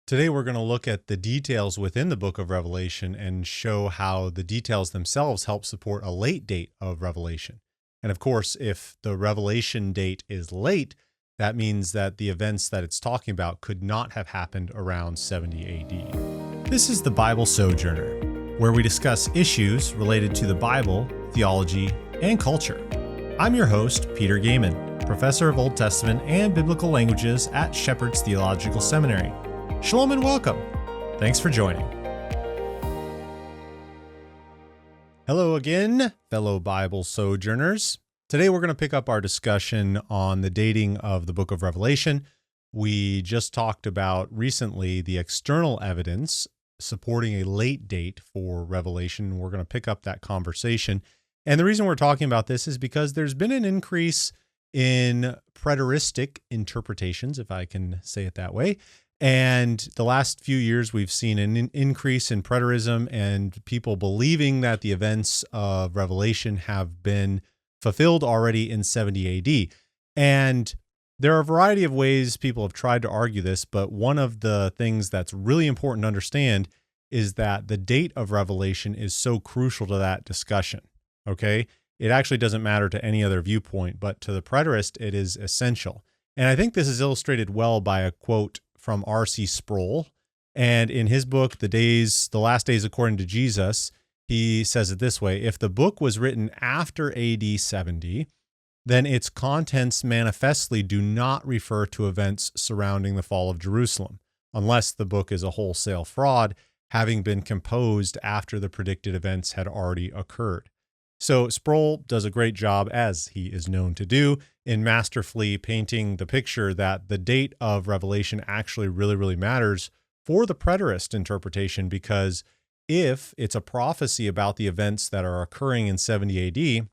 Today, we're going to look at the details within the book of Revelation and show how the details themselves help support a late date of Revelation. And of course, if the Revelation date is late, that means that the events that it's talking about could not have happened around 70 AD. This is the Bible Sojourner, where we discuss issues related to the Bible, theology, and culture. I'm your host, Peter Gaiman, professor of Old Testament and Biblical Languages at Shepherd's Theological Seminary. Shalom and welcome. Thanks for joining. Hello again, fellow Bible sojourners. Today we're going to pick up our discussion on the dating of the book of Revelation. We just talked about recently the external evidence supporting a late date for Revelation. We're going to pick up that conversation. And the reason we're talking about this is because there's been an increase in preteristic interpretations, if I can say it that way. And the last few years, we've seen an increase in preterism and people believing that the events of Revelation have been fulfilled already in 70 AD. And there are a variety of ways people have tried to argue this, but one of the things that's really important to understand is that the date of Revelation is so crucial to that discussion, okay? It actually doesn't matter to any other viewpoint, but to the preterist, it is essential. And I think this is illustrated well by a quote from R.C. Sproul. And in his book, The Last Days According to Jesus, he says it this way: if the book was written after AD 70, then its contents manifestly do not refer to events surrounding the fall of Jerusalem, unless the book is a wholesale fraud, having been composed after the predicted events had already occurred. So Sproul does a great job, as he is known to do, in masterfully painting the picture that the date of Revelation actually really matters for the preterist interpretation, because if it's a prophecy about the events that are occurring in 70 AD,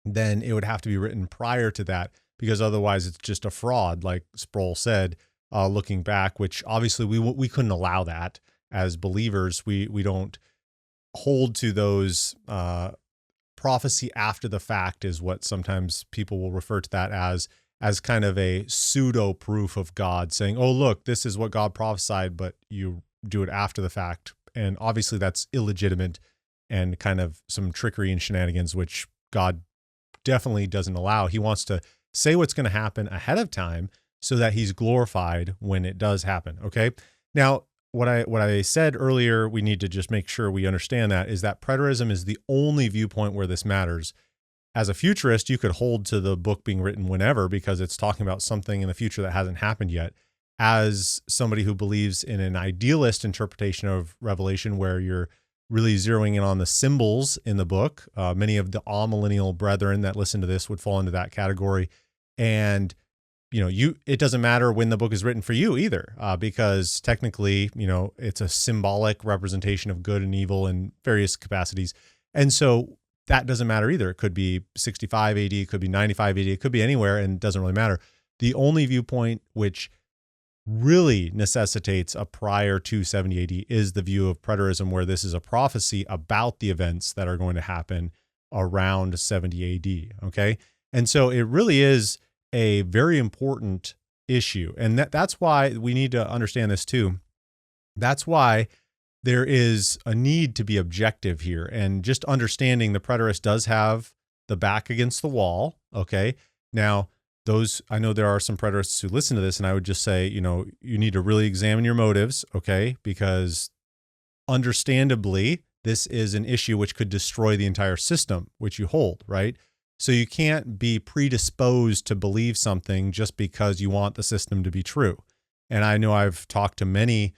then it would have to be written prior to that, because otherwise it's just a fraud, like Sproul said, looking back, which obviously we couldn't allow that as believers. We don't hold to those prophecy after the fact is what sometimes people will refer to that as kind of a pseudo proof of God saying, oh, look, this is what God prophesied, but you do it after the fact. And obviously that's illegitimate and kind of some trickery and shenanigans, which God definitely doesn't allow. He wants to say what's going to happen ahead of time so that he's glorified when it does happen. Okay. Now, what I said earlier, we need to just make sure we understand that, is that preterism is the only viewpoint where this matters. As a futurist, you could hold to the book being written whenever because it's talking about something in the future that hasn't happened yet. As somebody who believes in an idealist interpretation of Revelation, where you're really zeroing in on the symbols in the book, many of the amillennial brethren that listen to this would fall into that category. And it doesn't matter when the book is written for you either, because technically, it's a symbolic representation of good and evil in various capacities. And so that doesn't matter either. It could be 65 AD, it could be 95 AD, it could be anywhere, and it doesn't really matter. The only viewpoint which really necessitates a prior to 70 AD is the view of preterism, where this is a prophecy about the events that are going to happen around 70 AD, okay? And so it really is a very important issue. And that's why we need to understand this too. That's why there is a need to be objective here, and just understanding the preterist does have the back against the wall. Okay. Now, I know there are some preterists who listen to this, and I would just say, you need to really examine your motives. Okay. Because understandably, this is an issue which could destroy the entire system which you hold, right? So you can't be predisposed to believe something just because you want the system to be true. And I know I've talked to many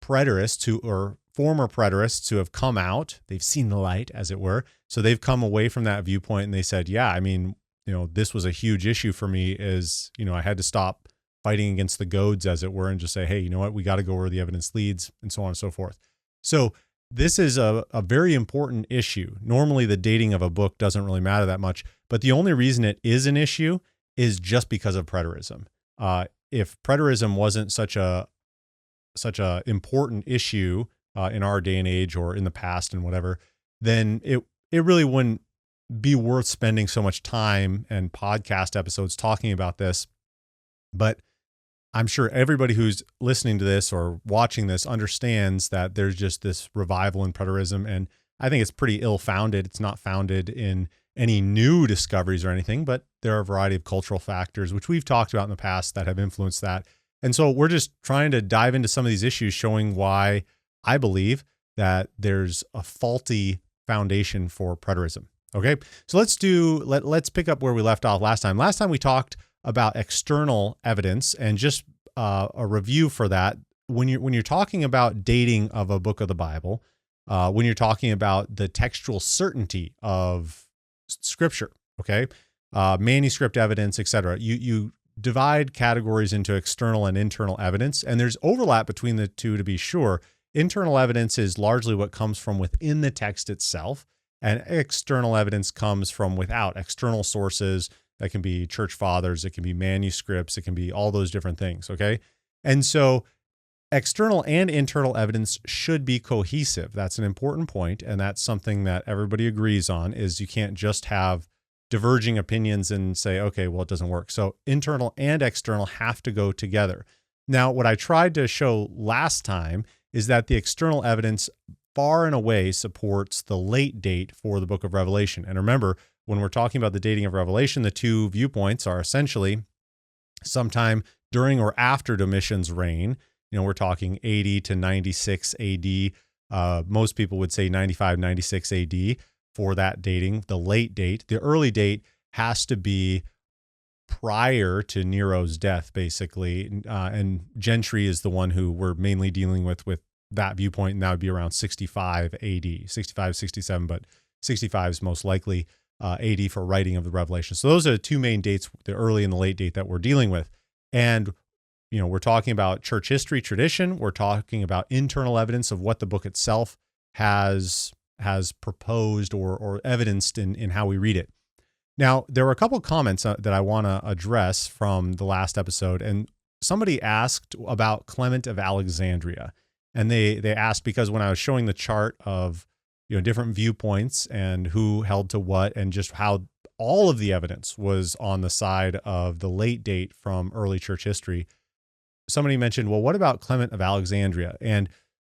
preterists or former preterists who have come out, they've seen the light, as it were. So they've come away from that viewpoint and they said, yeah, I mean, this was a huge issue for me, I had to stop fighting against the goads, as it were, and just say, hey, you know what, we got to go where the evidence leads, and so on and so forth. So this is a very important issue. Normally, the dating of a book doesn't really matter that much, but the only reason it is an issue is just because of preterism. If preterism wasn't such a important issue in our day and age, or in the past and whatever, then it really wouldn't be worth spending so much time and podcast episodes talking about this. But I'm sure everybody who's listening to this or watching this understands that there's just this revival in preterism, and I think it's pretty ill-founded. It's not founded in any new discoveries or anything, but there are a variety of cultural factors, which we've talked about in the past, that have influenced that. And so we're just trying to dive into some of these issues, showing why I believe that there's a faulty foundation for preterism. Okay, so let's pick up where we left off last time. Last time we talked about external evidence, and just a review for that. When you're talking about dating of a book of the Bible, when you're talking about the textual certainty of Scripture, okay, manuscript evidence, etc., you divide categories into external and internal evidence, and there's overlap between the two to be sure. Internal evidence is largely what comes from within the text itself, and external evidence comes from without, external sources. That can be church fathers, it can be manuscripts, it can be all those different things, okay? And so external and internal evidence should be cohesive. That's an important point, and that's something that everybody agrees on, is you can't just have diverging opinions and say, okay, well, it doesn't work. So internal and external have to go together. Now, what I tried to show last time is that the external evidence far and away supports the late date for the book of Revelation. And remember, when we're talking about the dating of Revelation, the two viewpoints are essentially sometime during or after Domitian's reign. We're talking 80 to 96 AD. Most people would say 95, 96 AD for that dating, the late date. The early date has to be prior to Nero's death, basically. And Gentry is the one who we're mainly dealing with that viewpoint, and that would be around 65 AD, 65, 67, but 65 is most likely AD for writing of the Revelation. So those are the two main dates, the early and the late date, that we're dealing with. And, we're talking about church history, tradition. We're talking about internal evidence of what the book itself has proposed or evidenced in how we read it. Now, there were a couple of comments that I want to address from the last episode. And somebody asked about Clement of Alexandria. And they asked because when I was showing the chart of different viewpoints and who held to what, and just how all of the evidence was on the side of the late date from early church history, somebody mentioned, well, what about Clement of Alexandria? And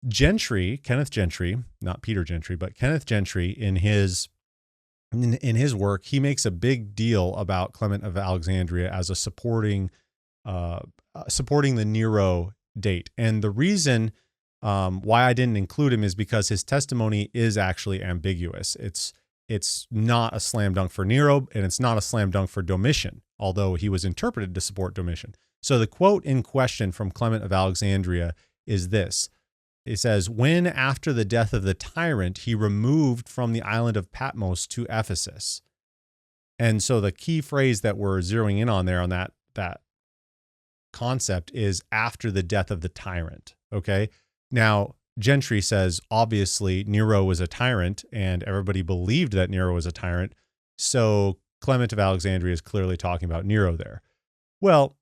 Gentry, Kenneth Gentry, not Peter Gentry, but Kenneth Gentry, in his work, he makes a big deal about Clement of Alexandria as a supporting the Nero date. And the reason why I didn't include him is because his testimony is actually ambiguous. It's not a slam dunk for Nero, and it's not a slam dunk for Domitian, although he was interpreted to support Domitian. So the quote in question from Clement of Alexandria is this. It says, when after the death of the tyrant, he removed from the island of Patmos to Ephesus. And so the key phrase that we're zeroing in on there on that concept is after the death of the tyrant. Okay. Now, Gentry says, obviously, Nero was a tyrant, and everybody believed that Nero was a tyrant. So Clement of Alexandria is clearly talking about Nero there. Well,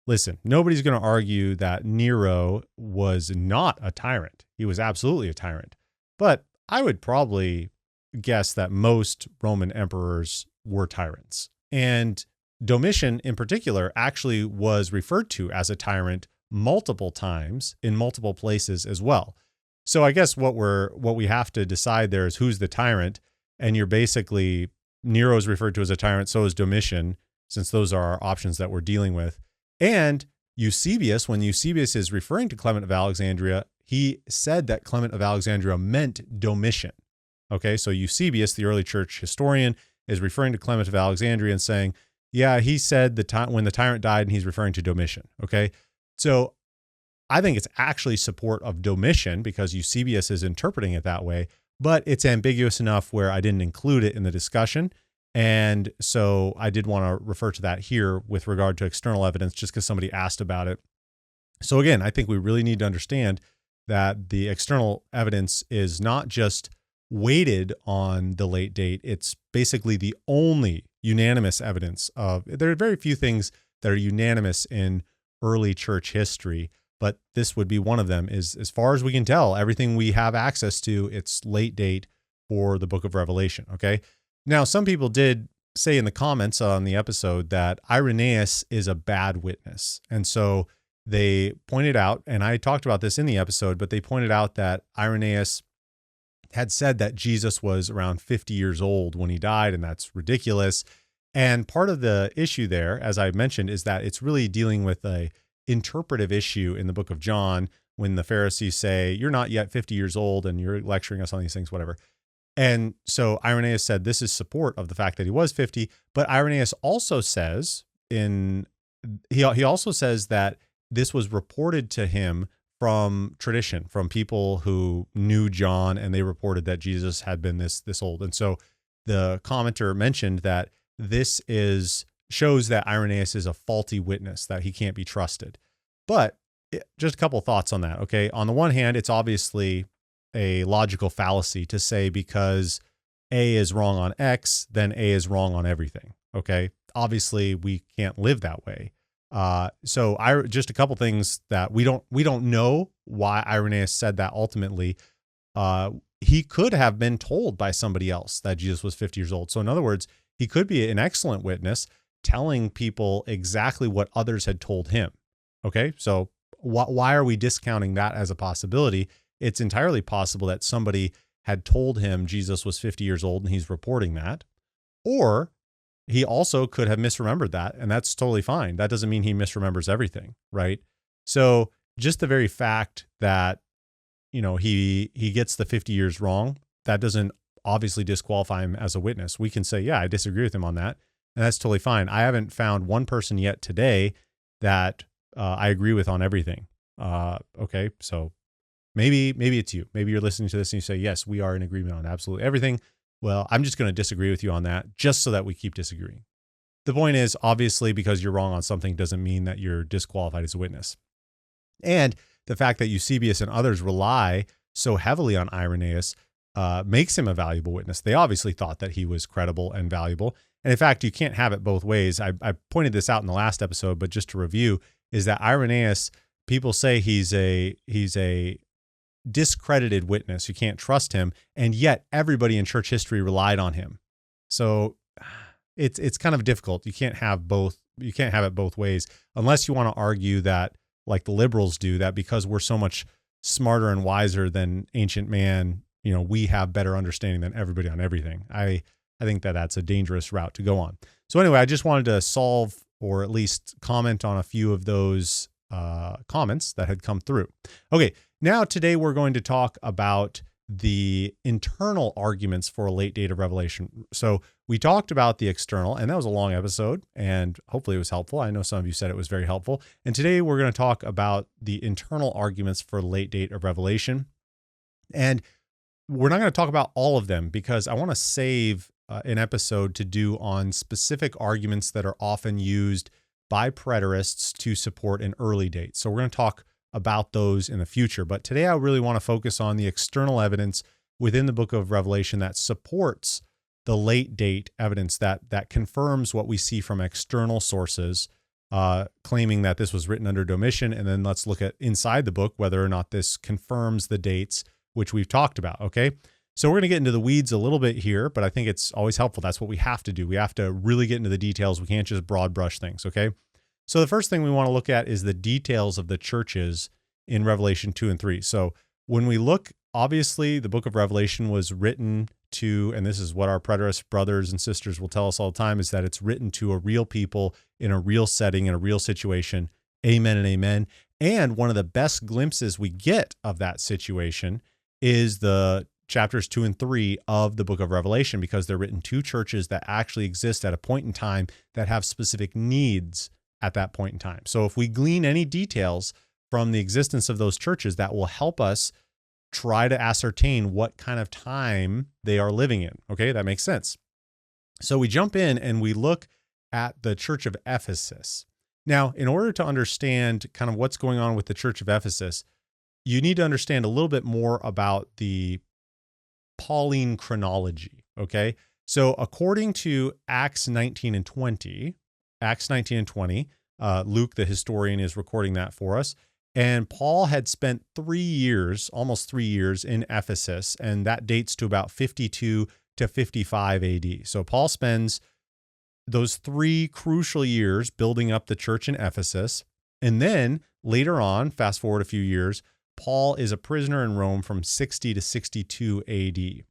listen, nobody's going to argue that Nero was not a tyrant. He was absolutely a tyrant. But I would probably guess that most Roman emperors were tyrants. And Domitian, in particular, actually was referred to as a tyrant multiple times in multiple places as well. So I guess what we have to decide there is who's the tyrant, and you're basically, Nero is referred to as a tyrant, so is Domitian, since those are our options that we're dealing with. And Eusebius, when Eusebius is referring to Clement of Alexandria, he said that Clement of Alexandria meant Domitian. Okay, so Eusebius, the early church historian, is referring to Clement of Alexandria and saying, yeah, he said when the tyrant died, and he's referring to Domitian. Okay, so I think it's actually support of Domitian because Eusebius is interpreting it that way, but it's ambiguous enough where I didn't include it in the discussion. And so I did want to refer to that here with regard to external evidence, just because somebody asked about it. So again, I think we really need to understand that the external evidence is not just weighted on the late date. It's basically the only unanimous evidence there are very few things that are unanimous in early church history, but this would be one of them. Is, as far as we can tell, everything we have access to, it's late date for the book of Revelation. Okay. Now, some people did say in the comments on the episode that Irenaeus is a bad witness. And so they pointed out, and I talked about this in the episode, but they pointed out that Irenaeus had said that Jesus was around 50 years old when he died, and that's ridiculous. And part of the issue there, as I mentioned, is that it's really dealing with a interpretive issue in the book of John when the Pharisees say, you're not yet 50 years old and you're lecturing us on these things, whatever. And so Irenaeus said this is support of the fact that he was 50, but Irenaeus also says he also says that this was reported to him from tradition, from people who knew John, and they reported that Jesus had been this old. And so the commenter mentioned that this shows that Irenaeus is a faulty witness, that he can't be trusted. But just a couple thoughts on that, okay? On the one hand, it's obviously a logical fallacy to say because A is wrong on X, then A is wrong on everything, okay? Obviously, we can't live that way. So just a couple things that we don't know why Irenaeus said that ultimately. He could have been told by somebody else that Jesus was 50 years old. So in other words, he could be an excellent witness telling people exactly what others had told him. Okay, so why are we discounting that as a possibility? It's entirely possible that somebody had told him Jesus was 50 years old and he's reporting that. Or he also could have misremembered that, and that's totally fine. That doesn't mean he misremembers everything, right? So just the very fact that, he gets the 50 years wrong, that doesn't obviously disqualify him as a witness. We can say, yeah, I disagree with him on that, and that's totally fine. I haven't found one person yet today that I agree with on everything. Okay, so maybe it's you. Maybe you're listening to this and you say, yes, we are in agreement on absolutely everything. Well, I'm just going to disagree with you on that just so that we keep disagreeing. The point is, obviously, because you're wrong on something doesn't mean that you're disqualified as a witness. And the fact that Eusebius and others rely so heavily on Irenaeus makes him a valuable witness. They obviously thought that he was credible and valuable. And in fact, you can't have it both ways. I pointed this out in the last episode, but just to review, is that Irenaeus, people say he's a discredited witness. You can't trust him. And yet everybody in church history relied on him. So it's kind of difficult. You can't have both. You can't have it both ways unless you want to argue that, like the liberals do, that because we're so much smarter and wiser than ancient man, we have better understanding than everybody on everything. I think that that's a dangerous route to go on. So anyway, I just wanted to solve or at least comment on a few of those comments that had come through. Okay, now today we're going to talk about the internal arguments for a late date of revelation. So we talked about the external, and that was a long episode, and hopefully it was helpful. I know some of you said it was very helpful. And today we're going to talk about the internal arguments for late date of revelation. And we're not going to talk about all of them because I want to save an episode to do on specific arguments that are often used by preterists to support an early date. So we're going to talk about those in the future. But today I really want to focus on the external evidence within the book of Revelation that supports the late date evidence that confirms what we see from external sources, claiming that this was written under Domitian. And then let's look at inside the book whether or not this confirms the dates which we've talked about, okay? So we're going to get into the weeds a little bit here, but I think it's always helpful. That's what we have to do. We have to really get into the details. We can't just broad brush things, okay? So the first thing we want to look at is the details of the churches in Revelation 2 and 3. So when we look, obviously, the book of Revelation was written to, and this is what our preterist brothers and sisters will tell us all the time, is that it's written to a real people in a real setting, in a real situation. Amen and amen. And one of the best glimpses we get of that situation is the chapters 2 and 3 of the book of Revelation, because they're written to churches that actually exist at a point in time that have specific needs at that point in time. So if we glean any details from the existence of those churches, that will help us try to ascertain what kind of time they are living in. Okay, that makes sense. So we jump in and we look at the church of Ephesus. Now, in order to understand kind of what's going on with the church of Ephesus, you need to understand a little bit more about the Pauline chronology, okay? So according to Acts 19 and 20, Luke, the historian, is recording that for us. And Paul had spent 3 years, almost 3 years in Ephesus, and that dates to about 52 to 55 AD. So Paul spends those 3 crucial years building up the church in Ephesus. And then later on, fast forward a few years, Paul is a prisoner in Rome from 60 to 62 AD.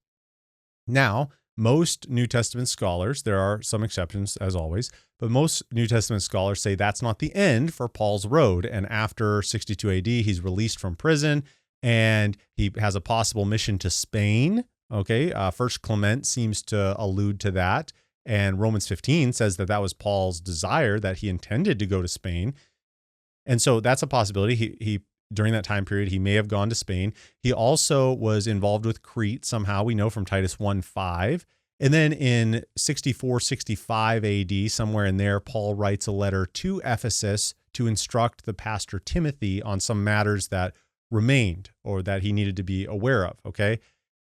Now, most New Testament scholars, there are some exceptions as always, but most New Testament scholars say that's not the end for Paul's road. And after 62 AD, he's released from prison and he has a possible mission to Spain. Okay, First Clement seems to allude to that. And Romans 15 says that that was Paul's desire, that he intended to go to Spain. And so that's a possibility. He during that time period, he may have gone to Spain. He also was involved with Crete somehow, we know from Titus 1:5. And then in 64, 65 AD, somewhere in there, Paul writes a letter to Ephesus to instruct the pastor Timothy on some matters that remained or that he needed to be aware of, okay?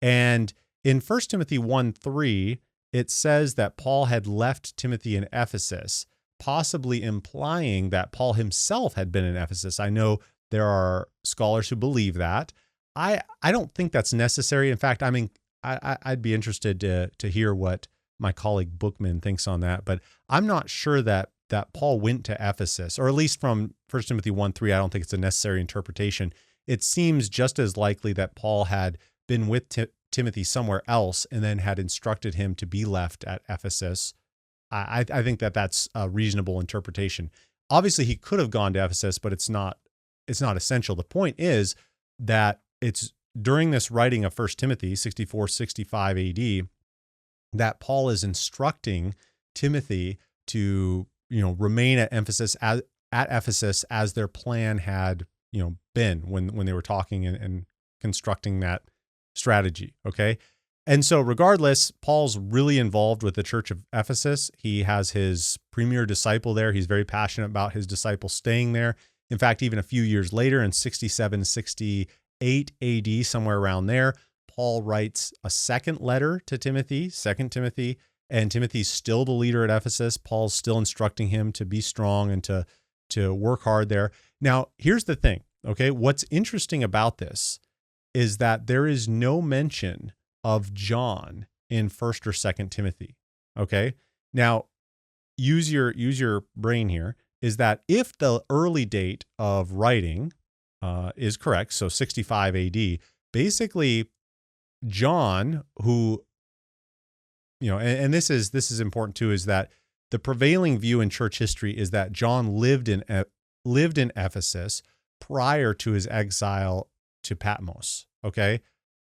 And in 1 Timothy 1:3, it says that Paul had left Timothy in Ephesus, possibly implying that Paul himself had been in Ephesus. I know there are scholars who believe that. I don't think that's necessary. In fact, I'd be interested to hear what my colleague Bookman thinks on that, but I'm not sure that Paul went to Ephesus, or at least from 1 Timothy 1:3, I don't think it's a necessary interpretation. It seems just as likely that Paul had been with Timothy somewhere else and then had instructed him to be left at Ephesus. I think that that's a reasonable interpretation. Obviously, he could have gone to Ephesus, but it's not essential. The point is that it's during this writing of 1 Timothy, 64, 65 AD, that Paul is instructing Timothy to, remain at Ephesus as their plan had, been when they were talking and constructing that strategy. Okay. And so regardless, Paul's really involved with the church of Ephesus. He has his premier disciple there. He's very passionate about his disciple staying there. In fact, even a few years later in 67, 68 AD, somewhere around there, Paul writes a second letter to Timothy, 2 Timothy, and Timothy's still the leader at Ephesus. Paul's still instructing him to be strong and to work hard there. Now, here's the thing, okay? What's interesting about this is that there is no mention of John in 1 or 2 Timothy, okay? Now, use your brain here, is that if the early date of writing is correct, so 65 AD, basically John, who, and this is important too, is that the prevailing view in church history is that John lived in Ephesus prior to his exile to Patmos, okay?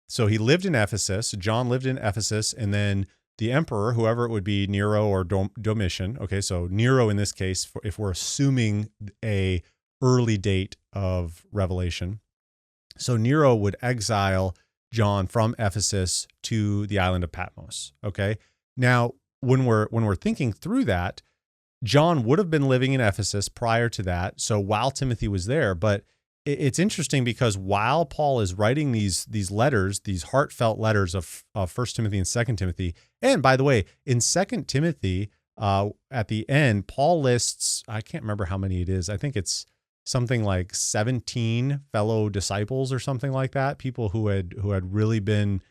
So he lived in Ephesus, John lived in Ephesus, and then the emperor, whoever it would be, Nero or Domitian, okay, so Nero in this case, if we're assuming a early date of Revelation, so Nero would exile John from Ephesus to the island of Patmos, okay? Now, when we're thinking through that, John would have been living in Ephesus prior to that, so while Timothy was there, but it's interesting because while Paul is writing these letters, these heartfelt letters of 1 Timothy and 2 Timothy, and by the way, in 2 Timothy, at the end, Paul lists, I can't remember how many it is. I think it's something like 17 fellow disciples or something like that, people who had really been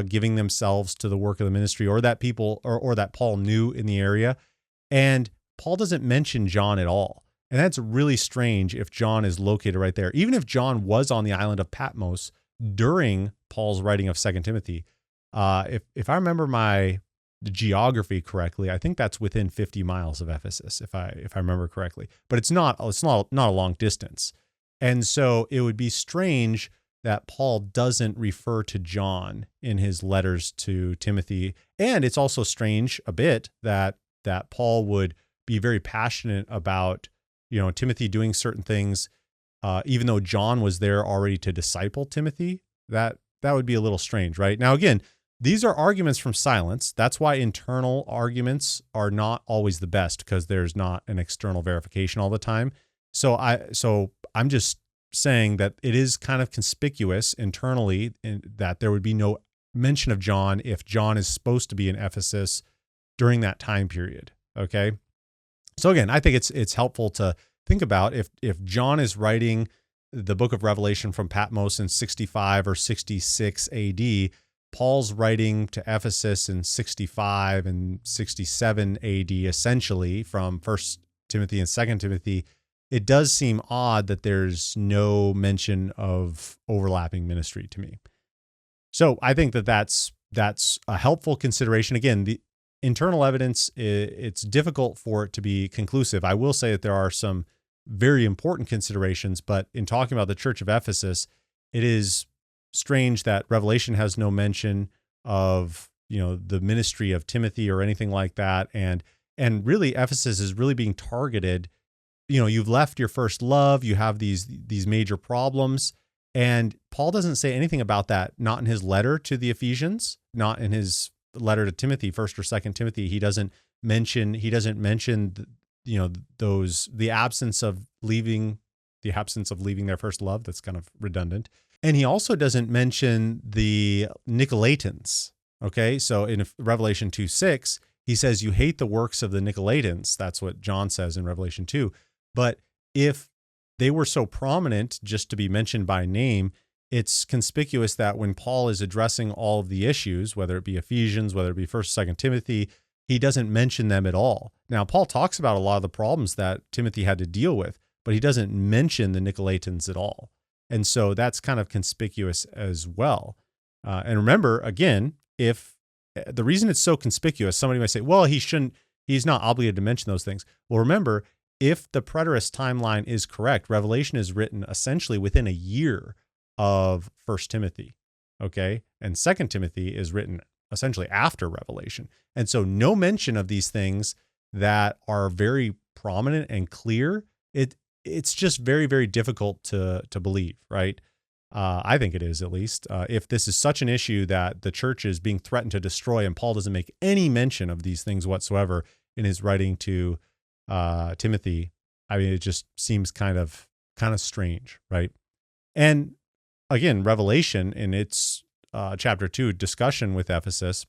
giving themselves to the work of the ministry, or that people or that Paul knew in the area. And Paul doesn't mention John at all. And that's really strange if John is located right there. Even if John was on the island of Patmos during Paul's writing of 2 Timothy, if I remember the geography correctly, I think that's within 50 miles of Ephesus, if I remember correctly. But it's not a long distance. And so it would be strange that Paul doesn't refer to John in his letters to Timothy. And it's also strange a bit that Paul would be very passionate about Timothy doing certain things, even though John was there already to disciple Timothy. That would be a little strange, right? Now, again, these are arguments from silence. That's why internal arguments are not always the best, because there's not an external verification all the time. So I'm just saying that it is kind of conspicuous internally that there would be no mention of John if John is supposed to be in Ephesus during that time period, okay? So again, I think it's helpful to think about if John is writing the book of Revelation from Patmos in 65 or 66 AD, Paul's writing to Ephesus in 65 and 67 AD, essentially from 1 Timothy and 2 Timothy. it does seem odd that there's no mention of overlapping ministry to me. So I think that that's a helpful consideration. Again, the internal evidence, it's difficult for it to be conclusive. I will say that there are some very important considerations, but in talking about the Church of Ephesus, it is strange that Revelation has no mention of, the ministry of Timothy or anything like that. And really Ephesus is really being targeted. You've left your first love, you have these major problems, and Paul doesn't say anything about that, not in his letter to the Ephesians, not in his letter to Timothy, 1st or 2nd Timothy. He doesn't mention the absence of leaving their first love. That's kind of redundant. And he also doesn't mention the Nicolaitans. Okay, so in Revelation 2:6, he says, you hate the works of the Nicolaitans. That's what John says in Revelation 2. But if they were so prominent just to be mentioned by name, it's conspicuous that when Paul is addressing all of the issues, whether it be Ephesians, whether it be 1st, 2nd Timothy, he doesn't mention them at all. Now, Paul talks about a lot of the problems that Timothy had to deal with, but he doesn't mention the Nicolaitans at all. And so that's kind of conspicuous as well. And remember, again, if the reason it's so conspicuous, somebody might say, well, he's not obligated to mention those things. Well, remember, if the preterist timeline is correct, Revelation is written essentially within a year of 1st Timothy, okay? And 2nd Timothy is written essentially after Revelation. And so no mention of these things that are very prominent and clear, it's just very, very difficult to believe, right? I think it is, at least. If this is such an issue that the church is being threatened to destroy, and Paul doesn't make any mention of these things whatsoever in his writing to Timothy, I mean, it just seems kind of strange, right? And again, Revelation in its chapter 2 discussion with Ephesus,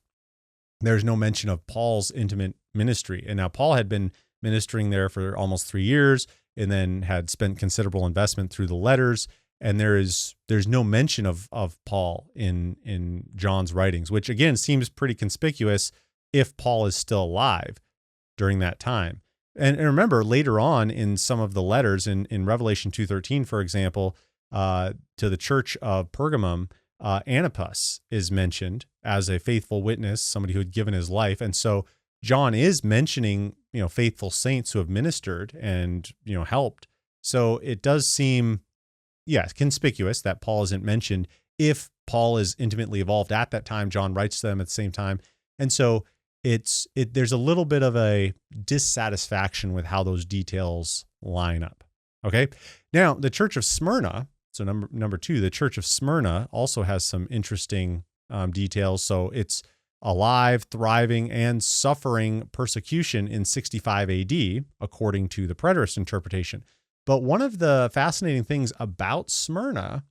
there's no mention of Paul's intimate ministry. And now Paul had been ministering there for almost 3 years, and then had spent considerable investment through the letters. And there's no mention of Paul in John's writings, which again seems pretty conspicuous if Paul is still alive during that time. And remember, later on in some of the letters in Revelation 2:13, for example, to the church of Pergamum, Antipas is mentioned as a faithful witness, somebody who had given his life. And so John is mentioning, faithful saints who have ministered and, helped. So it does seem, conspicuous that Paul isn't mentioned. If Paul is intimately involved at that time, John writes to them at the same time. And so there's a little bit of a dissatisfaction with how those details line up. Okay. Now, the church of Smyrna, so number 2, the church of Smyrna also has some interesting details. So it's alive, thriving, and suffering persecution in 65 AD, according to the preterist interpretation. But one of the fascinating things about Smyrna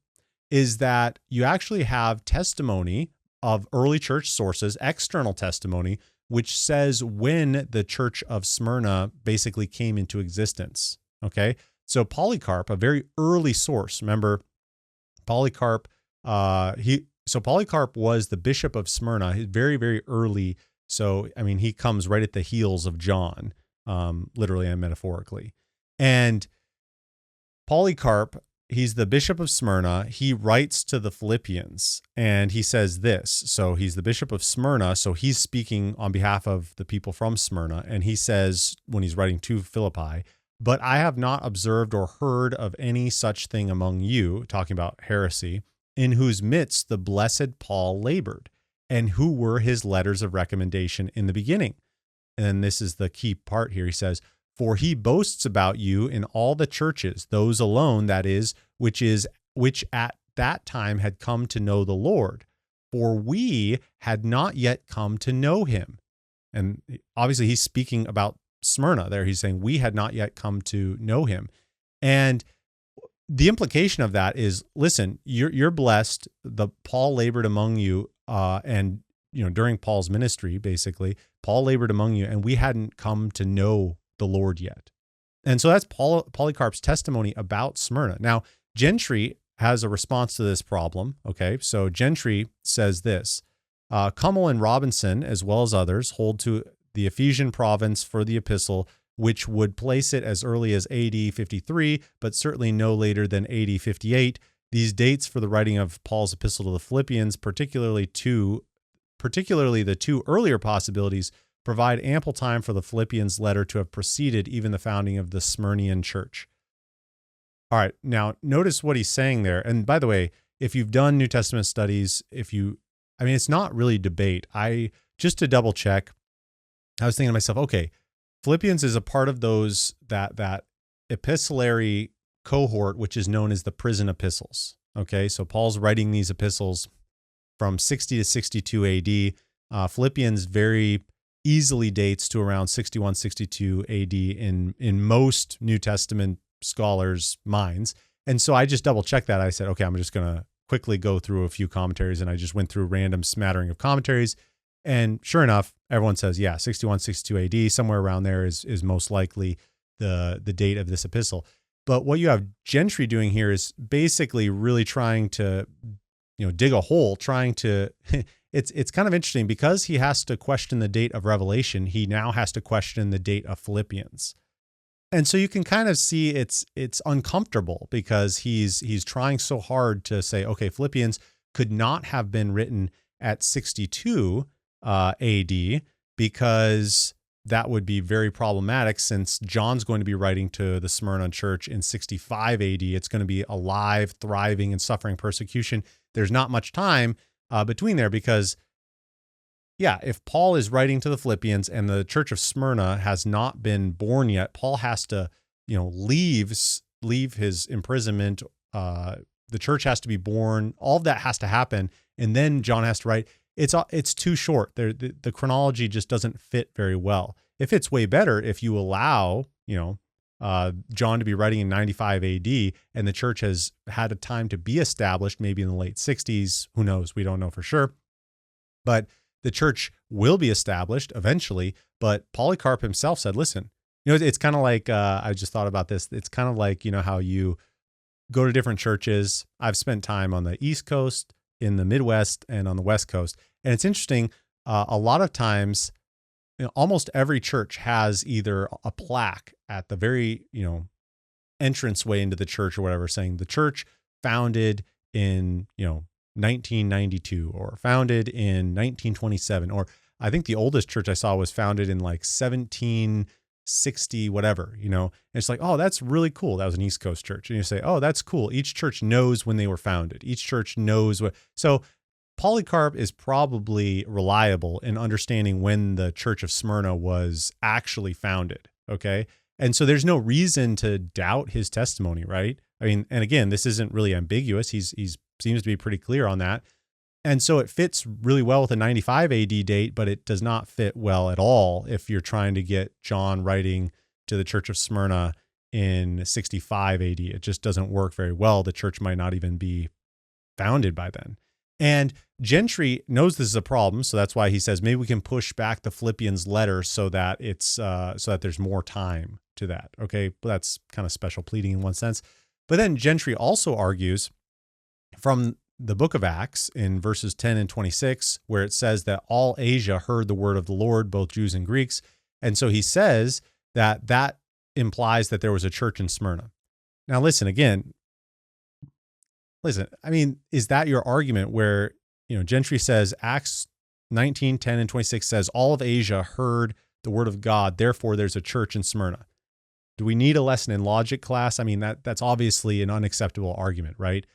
is that you actually have testimony of early church sources, external testimony, which says when the church of Smyrna basically came into existence. Okay. So Polycarp, a very early source, remember Polycarp, Polycarp was the bishop of Smyrna, very, very early. So, I mean, he comes right at the heels of John, literally and metaphorically. And Polycarp, he's the bishop of Smyrna. He writes to the Philippians and he says this. So he's the bishop of Smyrna. So he's speaking on behalf of the people from Smyrna. And he says, when he's writing to Philippi, but I have not observed or heard of any such thing among you, talking about heresy, in whose midst the blessed Paul labored, and who were his letters of recommendation in the beginning. And this is the key part here. He says, for he boasts about you in all the churches, those alone, that is, which at that time had come to know the Lord. For we had not yet come to know him. And obviously he's speaking about Smyrna there. He's saying we had not yet come to know him. And the implication of that is, listen, you're blessed. Paul labored among you, and during Paul's ministry, basically, Paul labored among you, and we hadn't come to know the Lord yet. And so that's Polycarp's testimony about Smyrna. Now, Gentry has a response to this problem. Okay, so Gentry says this: Cummel and Robinson, as well as others, hold to the Ephesian province for the epistle which would place it as early as AD 53, but certainly no later than AD 58. These dates for the writing of Paul's epistle to the Philippians, particularly the two earlier possibilities, provide ample time for the Philippians letter to have preceded even the founding of the Smyrnian church. All right, now notice what he's saying there. And by the way, if you've done New Testament studies, it's not really debate. Just to double check, I was thinking to myself, okay, Philippians is a part of that epistolary cohort, which is known as the prison epistles. Okay, so Paul's writing these epistles from 60 to 62 AD. Philippians very easily dates to around 61, 62 AD in most New Testament scholars' minds. And so I just double checked that. I said, okay, I'm just going to quickly go through a few commentaries, and I just went through a random smattering of commentaries. And sure enough, everyone says, yeah, 61, 62 AD, somewhere around there is most likely the date of this epistle. But what you have Gentry doing here is basically really trying to, dig a hole, it's kind of interesting because he has to question the date of Revelation. He now has to question the date of Philippians. And so you can kind of see it's uncomfortable because he's trying so hard to say, okay, Philippians could not have been written at 62 AD because that would be very problematic since John's going to be writing to the Smyrna church in 65 AD. It's going to be alive, thriving, and suffering persecution. There's not much time between there because, if Paul is writing to the Philippians and the church of Smyrna has not been born yet, Paul has to, leave his imprisonment. The church has to be born. All of that has to happen. And then John has to write. It's too short. The chronology just doesn't fit very well. It fits way better if you allow, John to be writing in 95 AD and the church has had a time to be established, maybe in the late 60s. Who knows? We don't know for sure. But the church will be established eventually. But Polycarp himself said, listen, it's kind of like, I just thought about this. It's kind of like, how you go to different churches. I've spent time on the East Coast, in the Midwest, and on the West Coast. And it's interesting, a lot of times, almost every church has either a plaque at the very, entranceway into the church or whatever, saying the church founded in, 1992 or founded in 1927. Or I think the oldest church I saw was founded in like 1760, whatever, And it's like, oh, that's really cool. That was an East Coast church. And you say, oh, that's cool. Each church knows when they were founded. Each church knows what. So Polycarp is probably reliable in understanding when the church of Smyrna was actually founded. Okay. And so there's no reason to doubt his testimony, right? I mean, and again, this isn't really ambiguous. He's seems to be pretty clear on that. And so it fits really well with a 95 AD date, but it does not fit well at all if you're trying to get John writing to the church of Smyrna in 65 AD. It just doesn't work very well. The church might not even be founded by then. And Gentry knows this is a problem, so that's why he says maybe we can push back the Philippians letter so that it's so that there's more time to that. Okay, but that's kind of special pleading in one sense. But then Gentry also argues from the book of Acts in verses 10 and 26, where it says that all Asia heard the word of the Lord, both Jews and Greeks. And so he says that implies that there was a church in Smyrna. Now, listen, I mean, is that your argument where, Gentry says Acts 19, 10, and 26 says all of Asia heard the word of God, therefore there's a church in Smyrna. Do we need a lesson in logic class? I mean, that's obviously an unacceptable argument, right?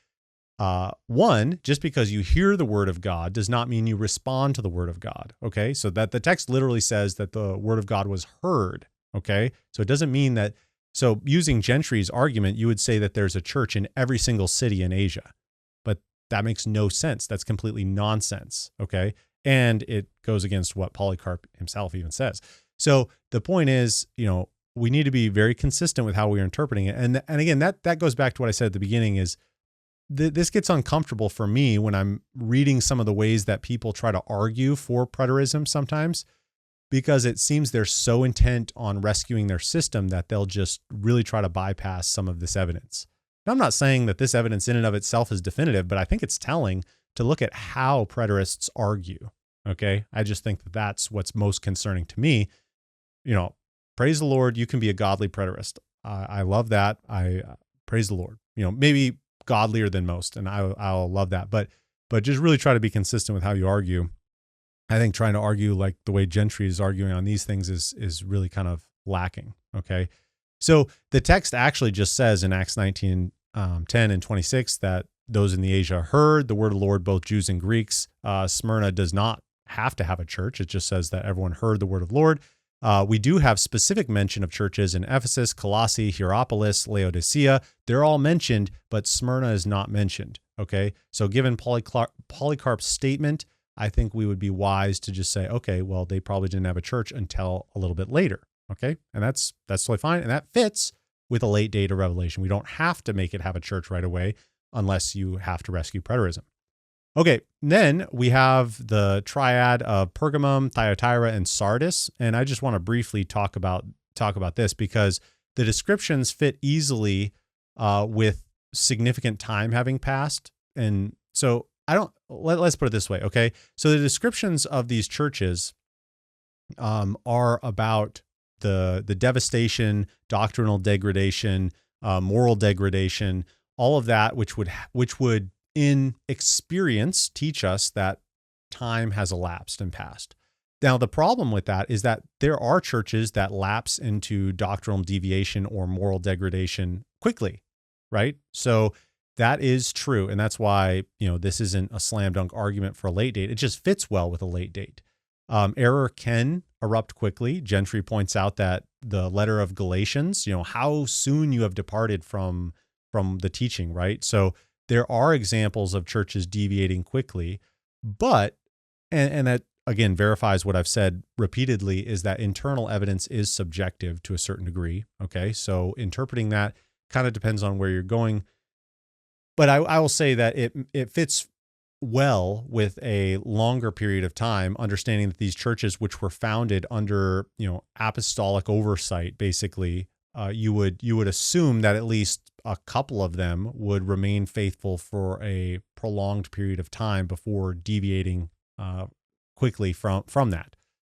One, just because you hear the word of God does not mean you respond to the word of God. Okay. So that the text literally says that the word of God was heard. Okay. So it doesn't mean that. So using Gentry's argument, you would say that there's a church in every single city in Asia, but that makes no sense. That's completely nonsense. Okay. And it goes against what Polycarp himself even says. So the point is, we need to be very consistent with how we are interpreting it. And again, that goes back to what I said at the beginning is, this gets uncomfortable for me when I'm reading some of the ways that people try to argue for preterism sometimes, because it seems they're so intent on rescuing their system that they'll just really try to bypass some of this evidence. Now, I'm not saying that this evidence in and of itself is definitive, but I think it's telling to look at how preterists argue. Okay. I just think that that's what's most concerning to me. praise the Lord, you can be a godly preterist. I love that. I praise the Lord. Maybe godlier than most, and I'll love that. But just really try to be consistent with how you argue. I think trying to argue like the way Gentry is arguing on these things is really kind of lacking. Okay, so the text actually just says in Acts 19, 10 and 26 that those in the Asia heard the word of the Lord, both Jews and Greeks. Smyrna does not have to have a church. It just says that everyone heard the word of the Lord. We do have specific mention of churches in Ephesus, Colossae, Hierapolis, Laodicea. They're all mentioned, but Smyrna is not mentioned. Okay, so given Polycarp's statement, I think we would be wise to just say, okay, well, they probably didn't have a church until a little bit later. Okay, and that's totally fine, and that fits with a late date of Revelation. We don't have to make it have a church right away unless you have to rescue preterism. Okay, then we have the triad of Pergamum, Thyatira, and Sardis, and I just want to briefly talk about this because the descriptions fit easily with significant time having passed. And so let's put it this way, okay? So the descriptions of these churches are about the devastation, doctrinal degradation, moral degradation, all of that, which would in experience teach us that time has elapsed and passed. Now, the problem with that is that there are churches that lapse into doctrinal deviation or moral degradation quickly, right? So that is true, and that's why this isn't a slam dunk argument for a late date. It just fits well with a late date. Error can erupt quickly. Gentry points out that the letter of Galatians, how soon you have departed from the teaching, right? So there are examples of churches deviating quickly, but, and that again verifies what I've said repeatedly, is that internal evidence is subjective to a certain degree. Okay, so interpreting that kind of depends on where you're going. But I will say that it fits well with a longer period of time, understanding that these churches, which were founded under apostolic oversight, basically, you would assume that at least a couple of them would remain faithful for a prolonged period of time before deviating quickly from that.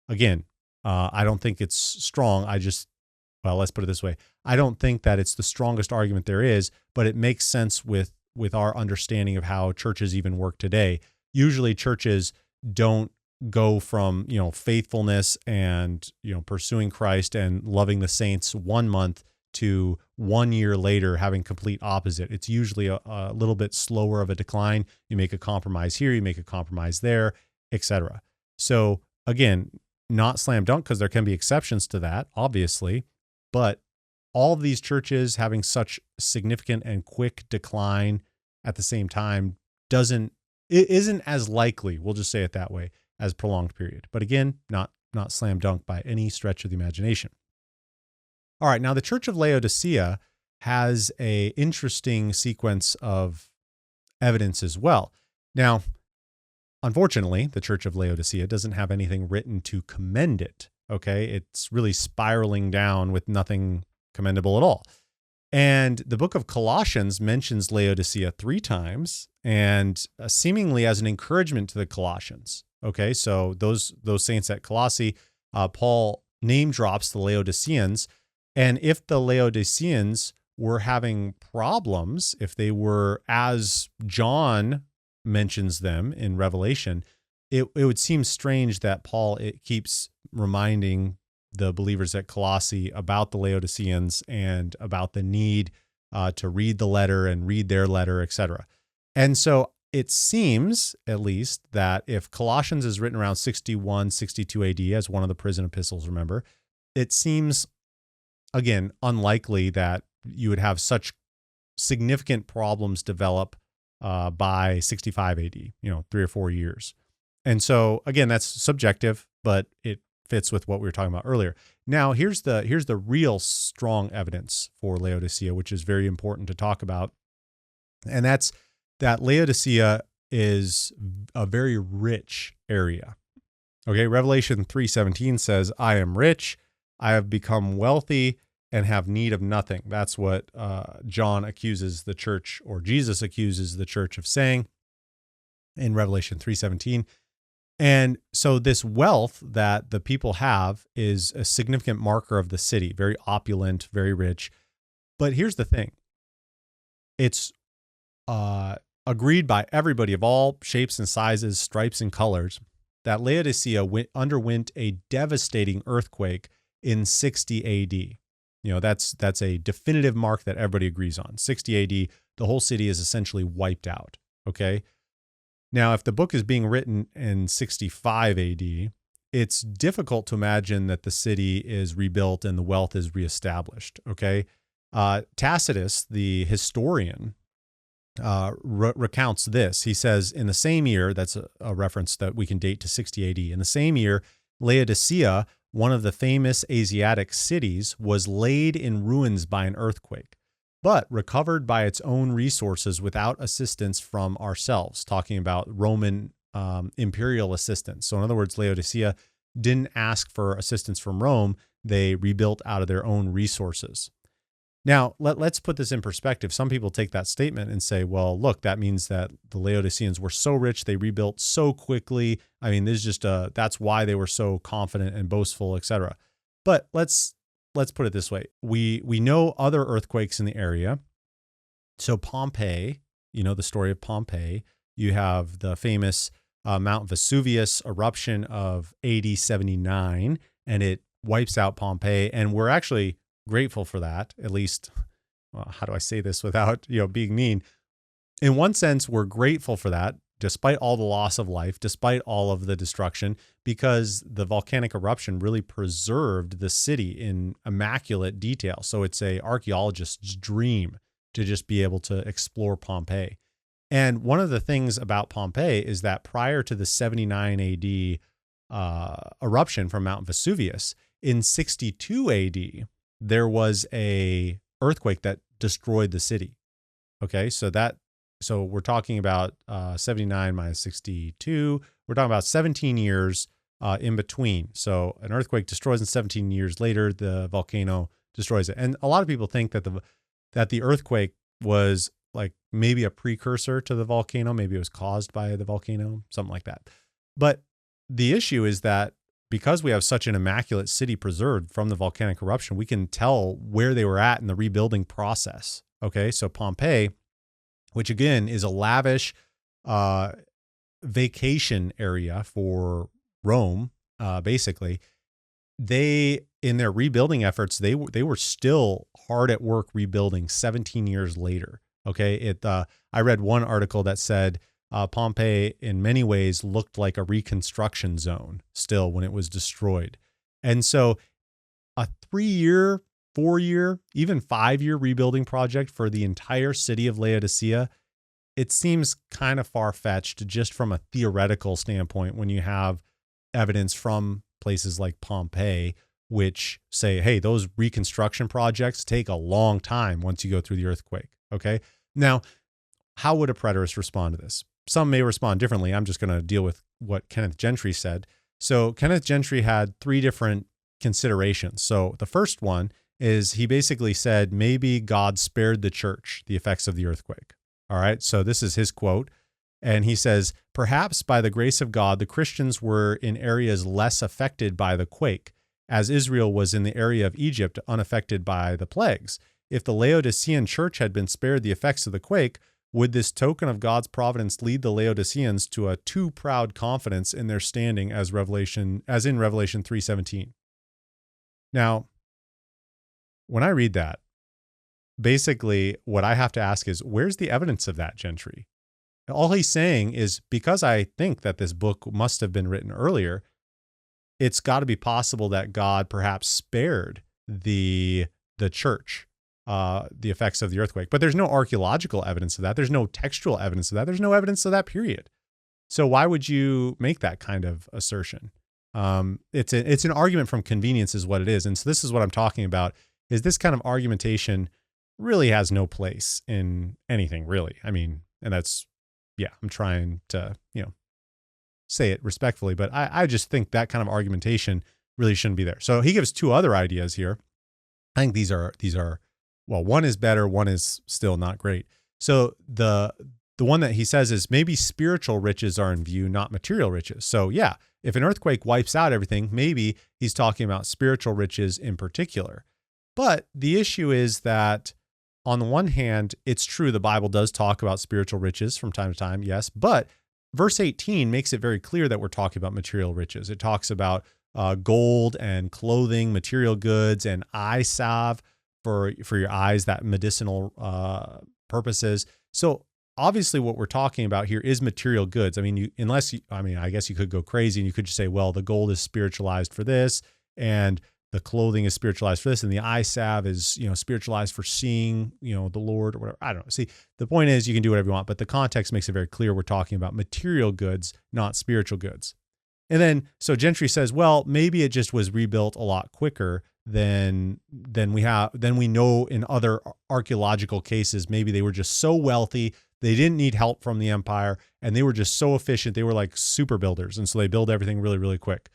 Again, I don't think it's strong. Let's put it this way. I don't think that it's the strongest argument there is, but it makes sense with our understanding of how churches even work today. Usually churches don't go from, faithfulness and, pursuing Christ and loving the saints 1 month to 1 year later having complete opposite. It's usually a little bit slower of a decline. You make a compromise here, you make a compromise there, etc. So again, not slam dunk, because there can be exceptions to that, obviously, but all of these churches having such significant and quick decline at the same time isn't as likely, we'll just say it that way, as prolonged period. But again, not slam dunk by any stretch of the imagination. All right, now the Church of Laodicea has a interesting sequence of evidence as well. Now, unfortunately, the Church of Laodicea doesn't have anything written to commend it. Okay, it's really spiraling down with nothing commendable at all. And the book of Colossians mentions Laodicea 3 times, and seemingly as an encouragement to the Colossians. Okay, so those saints at Colossae, Paul name drops the Laodiceans, and if the Laodiceans were having problems, if they were, as John mentions them in Revelation, it would seem strange that Paul keeps reminding the believers at Colossae about the Laodiceans and about the need to read the letter and read their letter, etc. And so it seems, at least, that if Colossians is written around 61, 62 AD as one of the prison epistles, remember, it seems, again, unlikely that you would have such significant problems develop by 65 AD, 3 or 4 years. And so, again, that's subjective, but it fits with what we were talking about earlier. Now, here's the real strong evidence for Laodicea, which is very important to talk about, and that's that Laodicea is a very rich area. Okay, Revelation 3:17 says, "I am rich, I have become wealthy, and have need of nothing." That's what John accuses the church, or Jesus accuses the church of saying in Revelation 3:17. And so this wealth that the people have is a significant marker of the city, very opulent, very rich. But here's the thing. It's agreed by everybody of all shapes and sizes, stripes and colors, that Laodicea underwent a devastating earthquake in 60 AD. That's a definitive mark that everybody agrees on. 60 AD, the whole city is essentially wiped out, okay? Now, if the book is being written in 65 AD, it's difficult to imagine that the city is rebuilt and the wealth is reestablished, okay? Tacitus, the historian, recounts this. He says, in the same year, that's a reference that we can date to 60 AD, in the same year, Laodicea, one of the famous Asiatic cities, was laid in ruins by an earthquake, but recovered by its own resources without assistance from ourselves, talking about Roman imperial assistance. So in other words, Laodicea didn't ask for assistance from Rome. They rebuilt out of their own resources. Now, let's put this in perspective. Some people take that statement and say, well, look, that means that the Laodiceans were so rich, they rebuilt so quickly. I mean, there's just that's why they were so confident and boastful, etc. But let's put it this way. We know other earthquakes in the area. So Pompeii, the story of Pompeii, you have the famous Mount Vesuvius eruption of AD 79, and it wipes out Pompeii. And we're actually grateful for that, at least. Well, how do I say this without being mean? In one sense, we're grateful for that, despite all the loss of life, despite all of the destruction, because the volcanic eruption really preserved the city in immaculate detail. So it's a archaeologist's dream to just be able to explore Pompeii. And one of the things about Pompeii is that prior to the 79 AD eruption from Mount Vesuvius, in 62 AD, there was a earthquake that destroyed the city. Okay, so we're talking about 79 minus 62. We're talking about 17 years in between. So an earthquake destroys, and 17 years later, the volcano destroys it. And a lot of people think that the earthquake was like maybe a precursor to the volcano. Maybe it was caused by the volcano, something like that. But the issue is that because we have such an immaculate city preserved from the volcanic eruption, we can tell where they were at in the rebuilding process. Okay, so Pompeii, which again is a lavish vacation area for Rome, basically, in their rebuilding efforts, they were still hard at work rebuilding 17 years later. Okay, I read one article that said Pompeii in many ways looked like a reconstruction zone still when it was destroyed. And so a 3-year, 4-year, even 5-year rebuilding project for the entire city of Laodicea, it seems kind of far-fetched just from a theoretical standpoint when you have evidence from places like Pompeii, which say, hey, those reconstruction projects take a long time once you go through the earthquake. Okay. Now, how would a preterist respond to this? Some may respond differently. I'm just going to deal with what Kenneth Gentry said. So Kenneth Gentry had 3 different considerations. So the first one is he basically said, maybe God spared the church the effects of the earthquake. All right. So this is his quote. And he says, perhaps by the grace of God, the Christians were in areas less affected by the quake, as Israel was in the area of Egypt unaffected by the plagues. If the Laodicean church had been spared the effects of the quake, would this token of God's providence lead the Laodiceans to a too proud confidence in their standing as in Revelation 3:17? Now, when I read that, basically what I have to ask is, where's the evidence of that, Gentry? All he's saying is, because I think that this book must have been written earlier, it's got to be possible that God perhaps spared the church the effects of the earthquake. But there's no archaeological evidence of that. There's no textual evidence of that. There's no evidence of that, period. So why would you make that kind of assertion? It's an argument from convenience is what it is. And so this is what I'm talking about, is this kind of argumentation really has no place in anything, really. I mean, and that's, yeah, I'm trying to, say it respectfully, but I just think that kind of argumentation really shouldn't be there. So he gives 2 other ideas here. I think these are well, one is better, one is still not great. So the the one that he says is maybe spiritual riches are in view, not material riches. So yeah, if an earthquake wipes out everything, maybe he's talking about spiritual riches in particular. But the issue is that on the one hand, it's true the Bible does talk about spiritual riches from time to time, yes, but verse 18 makes it very clear that we're talking about material riches. It talks about gold and clothing, material goods, and eye salve for your eyes, that medicinal purposes. So obviously what we're talking about here is material goods. I mean, I guess you could go crazy and you could just say, well, the gold is spiritualized for this, and the clothing is spiritualized for this, and the eye salve is, spiritualized for seeing, the Lord or whatever. I don't know. See, the point is you can do whatever you want, but the context makes it very clear we're talking about material goods, not spiritual goods. And then, so Gentry says, well, maybe it just was rebuilt a lot quicker than we know in other archaeological cases. Maybe they were just so wealthy, they didn't need help from the empire, and they were just so efficient. They were like super builders, and so they build everything really, really quick.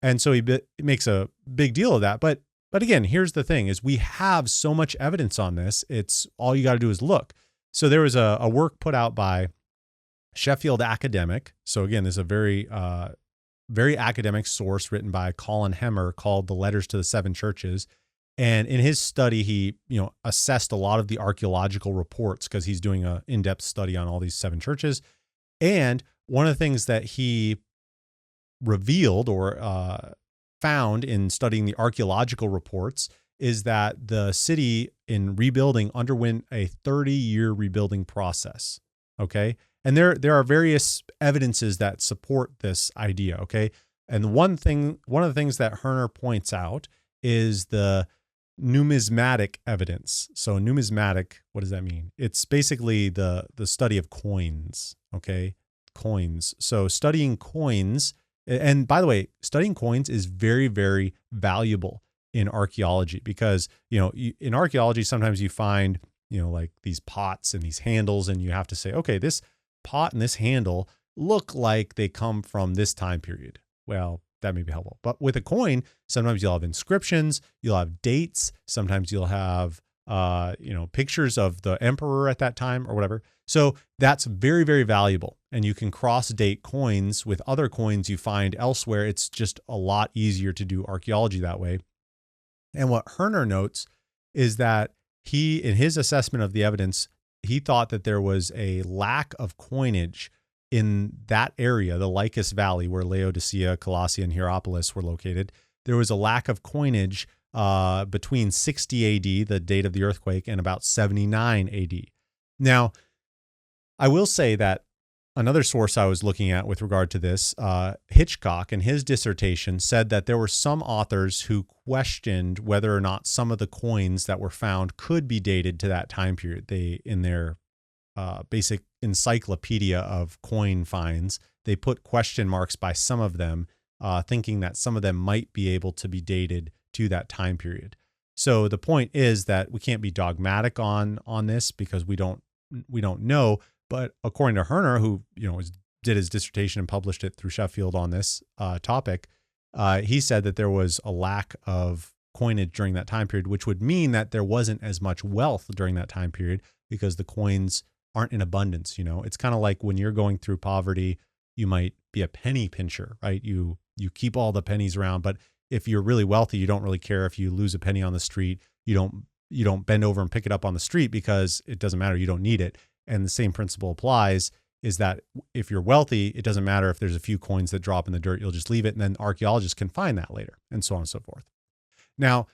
And so he makes a big deal of that. But again, here's the thing: is we have so much evidence on this. It's all you got to do is look. So there was a work put out by Sheffield Academic. So again, this is a very academic source written by Colin Hemmer called "The Letters to the Seven Churches." And in his study, he assessed a lot of the archaeological reports because he's doing an in-depth study on all these seven churches. And one of the things that he revealed or found in studying the archaeological reports is that the city in rebuilding underwent a 30-year rebuilding process. Okay. And there are various evidences that support this idea. Okay. And one of the things that Herner points out is the numismatic evidence. So numismatic, what does that mean? It's basically the study of coins. Okay. Coins. So studying coins. And by the way, studying coins is very, very valuable in archaeology because, in archaeology, sometimes you find, like these pots and these handles, and you have to say, okay, this pot and this handle look like they come from this time period. Well, that may be helpful. But with a coin, sometimes you'll have inscriptions, you'll have dates, sometimes you'll have, pictures of the emperor at that time or whatever. So that's very, very valuable. And you can cross-date coins with other coins you find elsewhere. It's just a lot easier to do archaeology that way. And what Herner notes is that in his assessment of the evidence, he thought that there was a lack of coinage in that area, the Lycus Valley, where Laodicea, Colossae, and Hierapolis were located. There was a lack of coinage between 60 AD, the date of the earthquake, and about 79 AD. Now, I will say that another source I was looking at with regard to this, Hitchcock, in his dissertation, said that there were some authors who questioned whether or not some of the coins that were found could be dated to that time period. They, in their basic encyclopedia of coin finds, they put question marks by some of them, thinking that some of them might be able to be dated to that time period. So the point is that we can't be dogmatic on this because we don't know. But according to Herner, who did his dissertation and published it through Sheffield on this topic, he said that there was a lack of coinage during that time period, which would mean that there wasn't as much wealth during that time period because the coins aren't in abundance. It's kind of like when you're going through poverty, you might be a penny pincher, right? You keep all the pennies around, but if you're really wealthy, you don't really care if you lose a penny on the street. You don't bend over and pick it up on the street because it doesn't matter. You don't need it. And the same principle applies, is that if you're wealthy, it doesn't matter if there's a few coins that drop in the dirt, you'll just leave it. And then archaeologists can find that later, and so on and so forth. Now,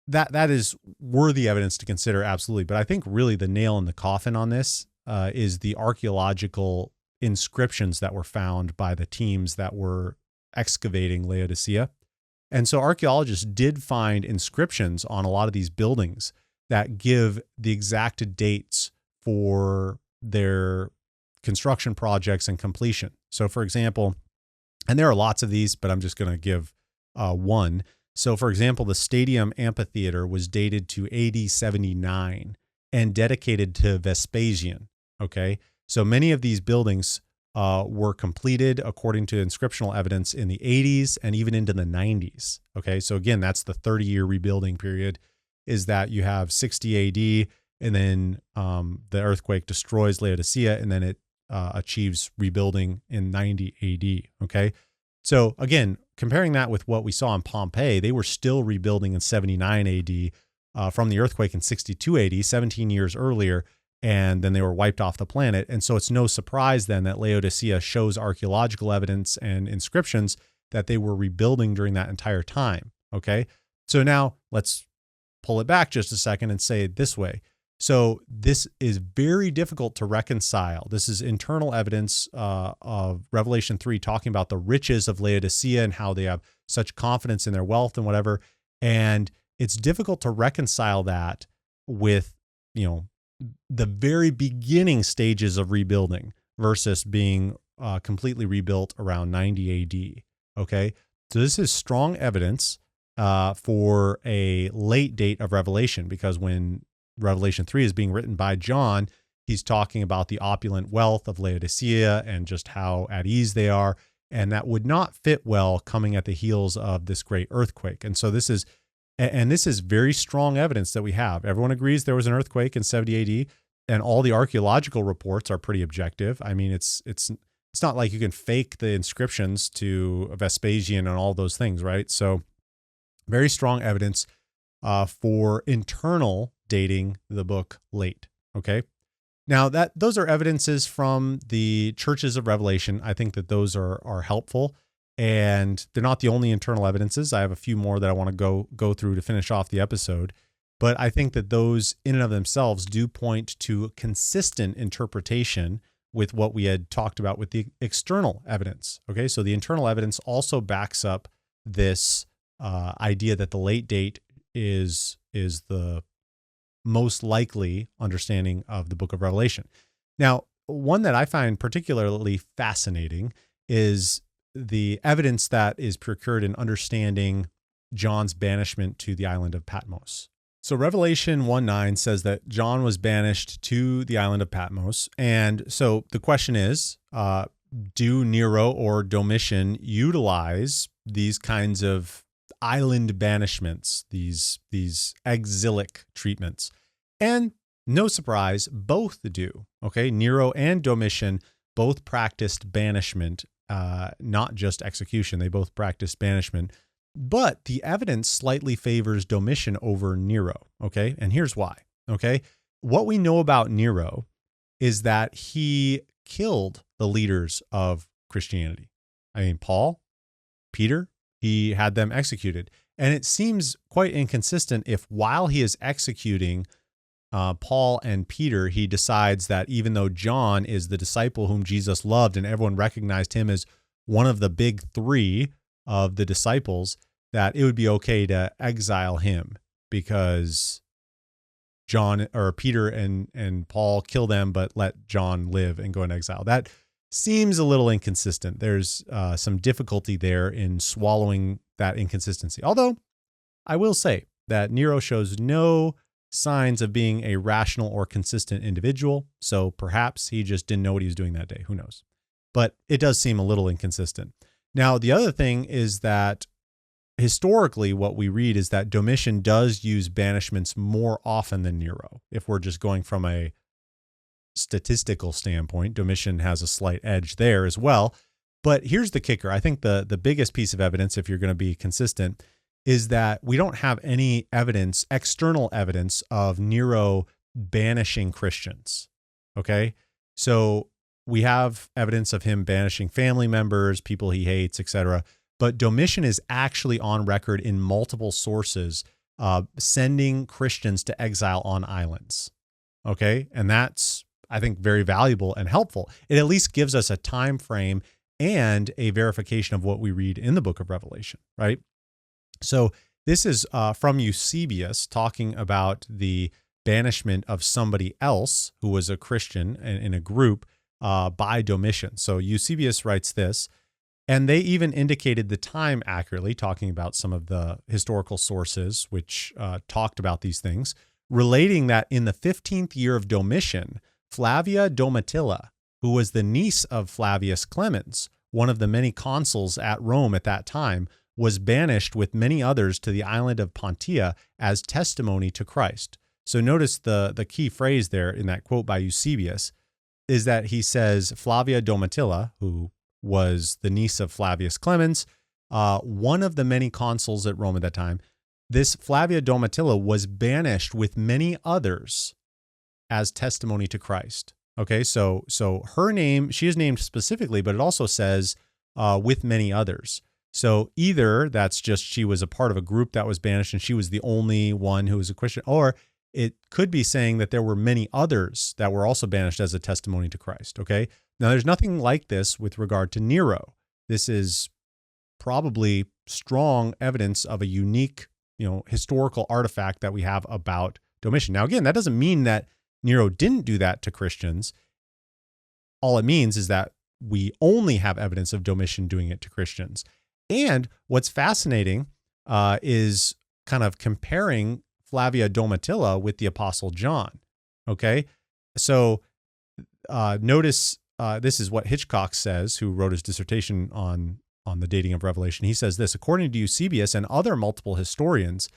that is worthy evidence to consider, absolutely. But I think really the nail in the coffin on this is the archaeological inscriptions that were found by the teams that were excavating Laodicea. And so archaeologists did find inscriptions on a lot of these buildings that give the exact dates for their construction projects and completion. So for example, and there are lots of these, but I'm just going to give one. So for example, the stadium amphitheater was dated to AD 79 and dedicated to Vespasian. Okay. So many of these buildings were completed according to inscriptional evidence in the 80s and even into the 90s. Okay. So again, that's the 30-year rebuilding period, is that you have 60 AD and then the earthquake destroys Laodicea, and then it achieves rebuilding in 90 AD. Okay, so again, comparing that with what we saw in Pompeii, they were still rebuilding in 79 AD from the earthquake in 62 AD, 17 years earlier, and then they were wiped off the planet. And so it's no surprise then that Laodicea shows archaeological evidence and inscriptions that they were rebuilding during that entire time. Okay, so now let's pull it back just a second and say it this way. So this is very difficult to reconcile. This is internal evidence of Revelation 3 talking about the riches of Laodicea and how they have such confidence in their wealth and whatever. And it's difficult to reconcile that with, the very beginning stages of rebuilding versus being completely rebuilt around 90 AD. Okay, so this is strong evidence for a late date of Revelation, because when Revelation 3 is being written by John, he's talking about the opulent wealth of Laodicea and just how at ease they are, and that would not fit well coming at the heels of this great earthquake. And so this is very strong evidence that we have. Everyone agrees there was an earthquake in 70 AD, and all the archaeological reports are pretty objective. I mean, it's not like you can fake the inscriptions to Vespasian and all those things, right? So very strong evidence for internal dating the book late. Okay. Now those are evidences from the churches of Revelation. I think that those are helpful, and they're not the only internal evidences. I have a few more that I want to go through to finish off the episode. But I think that those in and of themselves do point to consistent interpretation with what we had talked about with the external evidence. Okay, so the internal evidence also backs up this idea that the late date is the most likely understanding of the book of Revelation. Now, one that I find particularly fascinating is the evidence that is procured in understanding John's banishment to the island of Patmos. So Revelation 1:9 says that John was banished to the island of Patmos. And so the question is, do Nero or Domitian utilize these kinds of island banishments, these exilic treatments? And no surprise, both do. Okay, Nero and Domitian both practiced banishment, not just execution. They both practiced banishment. But the evidence slightly favors Domitian over Nero, okay? And here's why, okay? What we know about Nero is that he killed the leaders of Christianity. I mean, Paul, Peter, he had them executed. And it seems quite inconsistent if while he is executing Paul and Peter, he decides that even though John is the disciple whom Jesus loved and everyone recognized him as one of the big three of the disciples, that it would be okay to exile him because John or Peter and Paul kill them, but let John live and go in exile. That seems a little inconsistent. There's some difficulty there in swallowing that inconsistency. Although I will say that Nero shows no signs of being a rational or consistent individual. So perhaps he just didn't know what he was doing that day. Who knows? But it does seem a little inconsistent. Now, the other thing is that historically, what we read is that Domitian does use banishments more often than Nero. If we're just going from a statistical standpoint, Domitian has a slight edge there as well. But here's the kicker. I think the biggest piece of evidence, if you're going to be consistent, is that we don't have any evidence, external evidence of Nero banishing Christians. Okay? So we have evidence of him banishing family members, people he hates, etc. But Domitian is actually on record in multiple sources sending Christians to exile on islands. Okay? And that's, I think, very valuable and helpful. It at least gives us a time frame and a verification of what we read in the book of Revelation, right? So this is from Eusebius talking about the banishment of somebody else who was a Christian in a group by Domitian. So Eusebius writes this, and they even indicated the time accurately, talking about some of the historical sources which talked about these things, relating that in the 15th year of Domitian, Flavia Domitilla, who was the niece of Flavius Clemens, one of the many consuls at Rome at that time, was banished with many others to the island of Pontia as testimony to Christ. So notice the key phrase there in that quote by Eusebius is that he says Flavia Domitilla, who was the niece of Flavius Clemens, one of the many consuls at Rome at that time, this Flavia Domitilla was banished with many others as testimony to Christ. Okay, so her name, she is named specifically, but it also says with many others. So either that's just she was a part of a group that was banished and she was the only one who was a Christian, or it could be saying that there were many others that were also banished as a testimony to Christ. Okay, now there's nothing like this with regard to Nero. This is probably strong evidence of a unique, historical artifact that we have about Domitian. Now, again, that doesn't mean that Nero didn't do that to Christians. All it means is that we only have evidence of Domitian doing it to Christians. And what's fascinating is kind of comparing Flavia Domitilla with the Apostle John. Okay, so notice this is what Hitchcock says, who wrote his dissertation on the dating of Revelation. He says this: according to Eusebius and other multiple historians,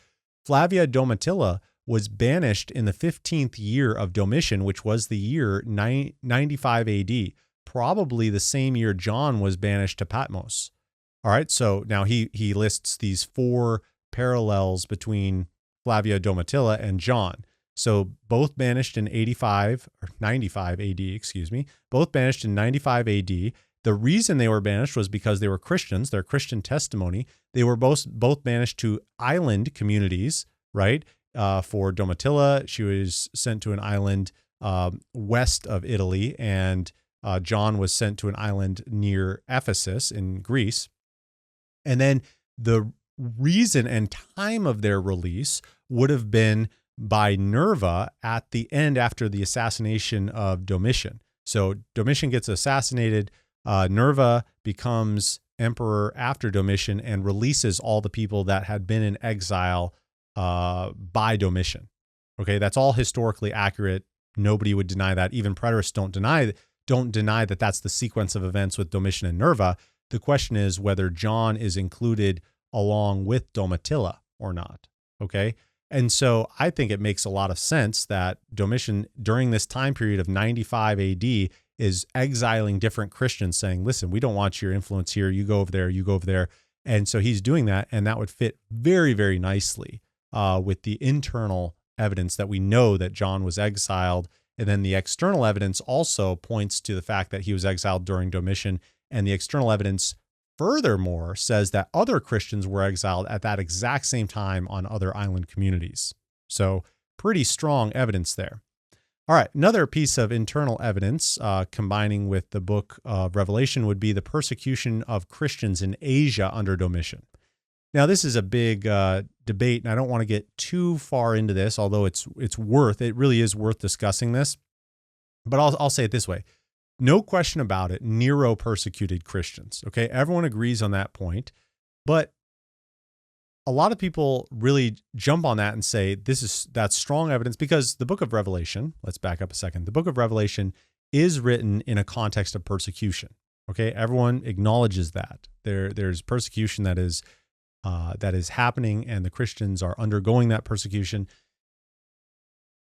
Flavia Domitilla was banished in the 15th year of Domitian, which was the year 95 AD, probably the same year John was banished to Patmos. All right, so now he lists these 4 parallels between Flavia Domitilla and John. So both banished in 95 AD, both banished in 95 AD. The reason they were banished was because they were Christians, their Christian testimony. They were both banished to island communities, right? For Domitilla, she was sent to an island west of Italy, and John was sent to an island near Ephesus in Greece. And then the reason and time of their release would have been by Nerva at the end after the assassination of Domitian. So Domitian gets assassinated. Nerva becomes emperor after Domitian and releases all the people that had been in exile by Domitian. Okay, that's all historically accurate. Nobody would deny that. Even preterists don't deny that that's the sequence of events with Domitian and Nerva. The question is whether John is included along with Domitilla or not. Okay, and so I think it makes a lot of sense that Domitian, during this time period of 95 AD, is exiling different Christians, saying, listen, we don't want your influence here. You go over there, you go over there. And so he's doing that, and that would fit very, very nicely with the internal evidence that we know that John was exiled. And then the external evidence also points to the fact that he was exiled during Domitian. And the external evidence furthermore says that other Christians were exiled at that exact same time on other island communities. So pretty strong evidence there. All right, another piece of internal evidence combining with the book of Revelation would be the persecution of Christians in Asia under Domitian. Now, this is a big debate, and I don't want to get too far into this, although it really is worth discussing this. But I'll say it this way. No question about it, Nero persecuted Christians. Okay, everyone agrees on that point. But a lot of people really jump on that and say that's strong evidence, because the book of Revelation, let's back up a second. The book of Revelation is written in a context of persecution. Okay, everyone acknowledges that. There's persecution that is happening, and the Christians are undergoing that persecution.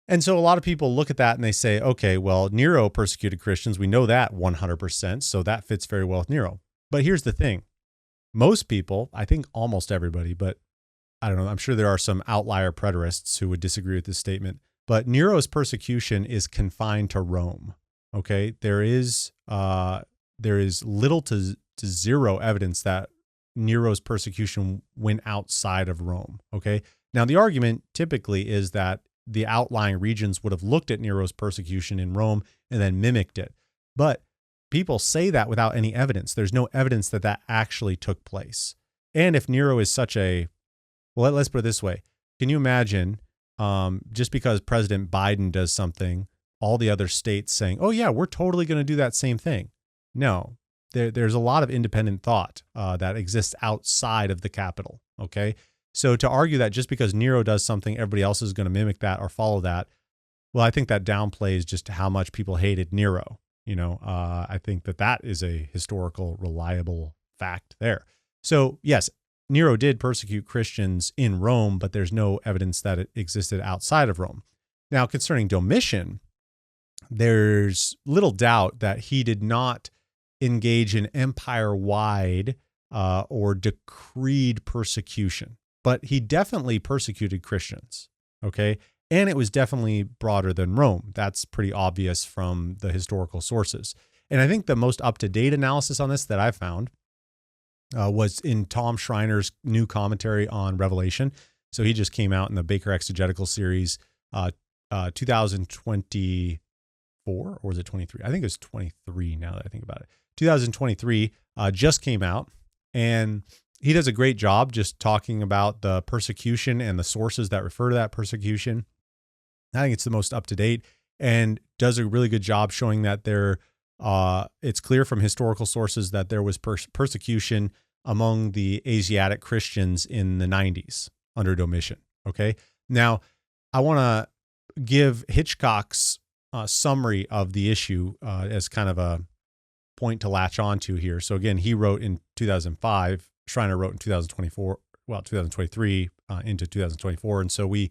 And so a lot of people look at that and they say, okay, well, Nero persecuted Christians. We know that 100%, so that fits very well with Nero. But here's the thing. Most people, I think almost everybody, but I don't know, I'm sure there are some outlier preterists who would disagree with this statement, but Nero's persecution is confined to Rome. Okay, there is little to zero evidence that Nero's persecution went outside of Rome. Okay, now the argument typically is that the outlying regions would have looked at Nero's persecution in Rome and then mimicked it. But people say that without any evidence. There's no evidence that that actually took place. And if Nero is let's put it this way. Can you imagine just because President Biden does something, all the other states saying, oh yeah, we're totally going to do that same thing? No, there's a lot of independent thought that exists outside of the Capitol. Okay. So to argue that just because Nero does something, everybody else is going to mimic that or follow that, well, I think that downplays just how much people hated Nero. I think that is a historical, reliable fact there. So yes, Nero did persecute Christians in Rome, but there's no evidence that it existed outside of Rome. Now, concerning Domitian, there's little doubt that he did not engage in empire-wide or decreed persecution, but he definitely persecuted Christians, okay? And it was definitely broader than Rome. That's pretty obvious from the historical sources. And I think the most up-to-date analysis on this that I found was in Tom Schreiner's new commentary on Revelation. So he just came out in the Baker Exegetical Series 2024, or was it 23? I think it was 23 now that I think about it. 2023 just came out, and he does a great job just talking about the persecution and the sources that refer to that persecution. I think it's the most up-to-date and does a really good job showing that it's clear from historical sources that there was persecution among the Asiatic Christians in the 90s under Domitian. Okay. Now, I want to give Hitchcock's summary of the issue as kind of a point to latch onto here. So again, he wrote in 2005, Schreiner wrote in 2023 into 2024. And so we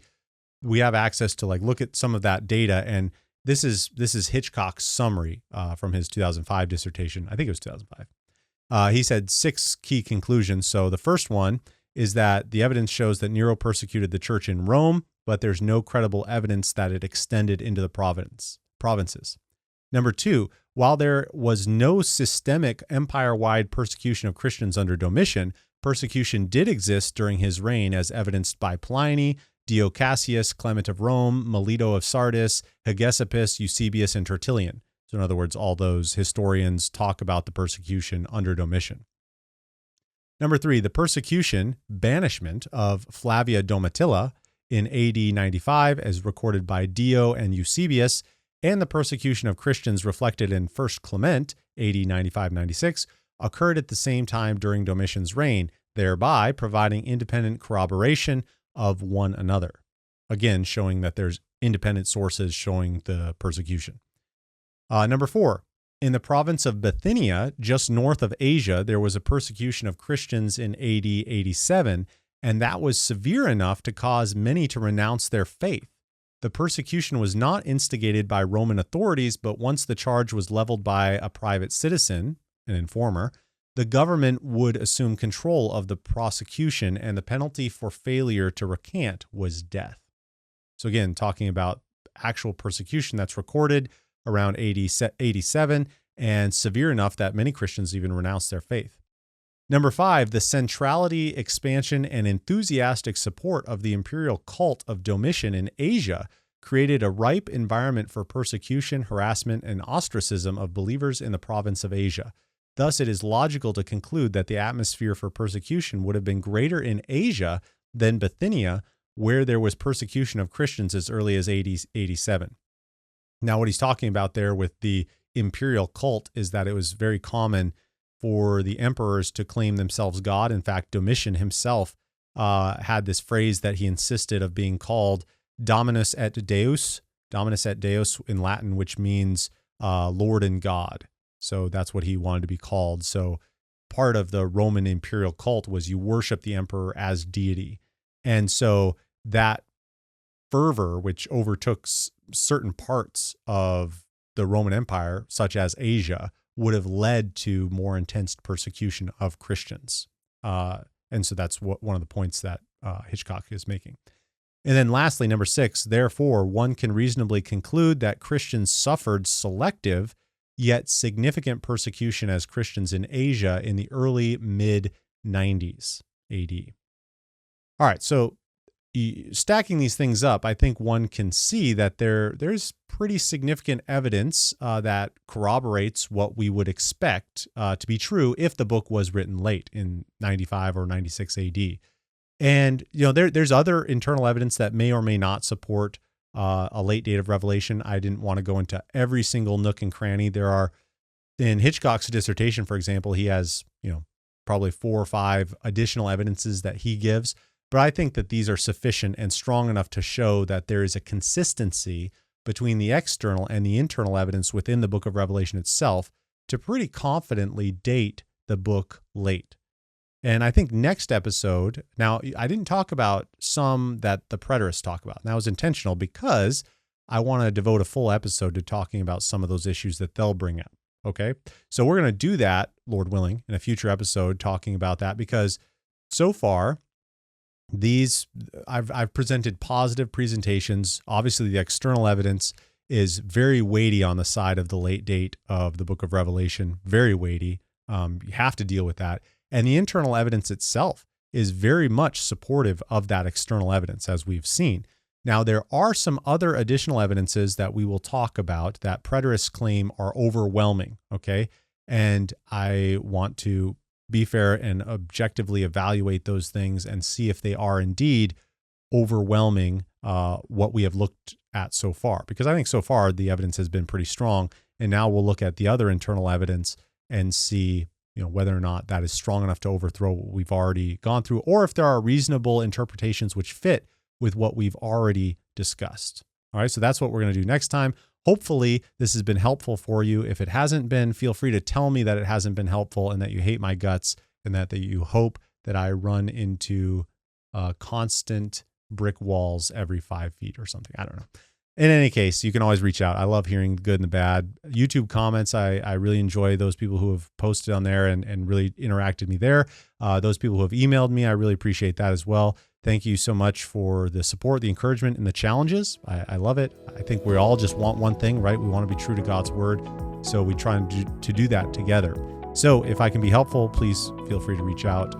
have access to look at some of that data. And this is Hitchcock's summary from his 2005 dissertation. I think it was 2005. He said 6 key conclusions. So the first one is that the evidence shows that Nero persecuted the church in Rome, but there's no credible evidence that it extended into the provinces. Number 2, while there was no systemic empire-wide persecution of Christians under Domitian, persecution did exist during his reign as evidenced by Pliny, Dio Cassius, Clement of Rome, Melito of Sardis, Hegesippus, Eusebius, and Tertullian. So in other words, all those historians talk about the persecution under Domitian. Number 3, the persecution, banishment of Flavia Domitilla in AD 95, as recorded by Dio and Eusebius, and the persecution of Christians reflected in 1 Clement, AD 95-96, occurred at the same time during Domitian's reign, thereby providing independent corroboration of one another. Again, showing that there's independent sources showing the persecution. Number 4, in the province of Bithynia, just north of Asia, there was a persecution of Christians in AD 87, and that was severe enough to cause many to renounce their faith. The persecution was not instigated by Roman authorities, but once the charge was leveled by a private citizen, an informer, the government would assume control of the prosecution, and the penalty for failure to recant was death. So again, talking about actual persecution that's recorded around AD 87 and severe enough that many Christians even renounced their faith. Number 5, the centrality, expansion, and enthusiastic support of the imperial cult of Domitian in Asia created a ripe environment for persecution, harassment, and ostracism of believers in the province of Asia. Thus, it is logical to conclude that the atmosphere for persecution would have been greater in Asia than Bithynia, where there was persecution of Christians as early as AD 87. Now, what he's talking about there with the imperial cult is that it was very common for the emperors to claim themselves God. In fact, Domitian himself had this phrase that he insisted of being called Dominus et Deus in Latin, which means Lord and God. So that's what he wanted to be called. So part of the Roman imperial cult was you worship the emperor as deity. And so that fervor, which overtook certain parts of the Roman Empire, such as Asia, would have led to more intense persecution of Christians. And so that's one of the points that Hitchcock is making. And then lastly, number 6, therefore, one can reasonably conclude that Christians suffered selective yet significant persecution as Christians in Asia in the early mid-90s AD. All right, so stacking these things up, I think one can see that there's pretty significant evidence that corroborates what we would expect to be true if the book was written late in 95 or 96 AD. And there's other internal evidence that may or may not support a late date of Revelation. I didn't want to go into every single nook and cranny. There are, in Hitchcock's dissertation, for example, he has probably 4 or 5 additional evidences that he gives. But I think that these are sufficient and strong enough to show that there is a consistency between the external and the internal evidence within the book of Revelation itself to pretty confidently date the book late. And I think next episode, now I didn't talk about some that the preterists talk about. And that was intentional because I want to devote a full episode to talking about some of those issues that they'll bring up. Okay. So we're going to do that, Lord willing, in a future episode talking about that, because so far I've presented positive presentations. Obviously the external evidence is very weighty on the side of the late date of the book of Revelation, very weighty. You have to deal with that. And the internal evidence itself is very much supportive of that external evidence, as we've seen. Now, there are some other additional evidences that we will talk about that preterists claim are overwhelming, okay? And I want to be fair and objectively evaluate those things and see if they are indeed overwhelming what we have looked at so far. Because I think so far the evidence has been pretty strong, and now we'll look at the other internal evidence and see whether or not that is strong enough to overthrow what we've already gone through, or if there are reasonable interpretations which fit with what we've already discussed. All right, so that's what we're going to do next time. Hopefully this has been helpful for you. If it hasn't been, feel free to tell me that it hasn't been helpful and that you hate my guts and that you hope that I run into constant brick walls every 5 feet or something. I don't know. In any case, you can always reach out. I love hearing the good and the bad. YouTube comments, I really enjoy those people who have posted on there and really interacted with me there. Those people who have emailed me, I really appreciate that as well. Thank you so much for the support, the encouragement, and the challenges. I love it. I think we all just want one thing, right? We want to be true to God's word. So we try to do that together. So if I can be helpful, please feel free to reach out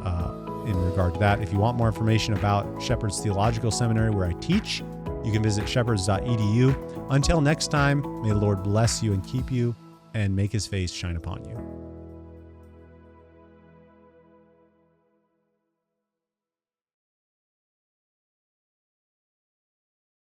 in regard to that. If you want more information about Shepherd's Theological Seminary, where I teach, you can visit shepherds.edu. Until next time, may the Lord bless you and keep you and make his face shine upon you.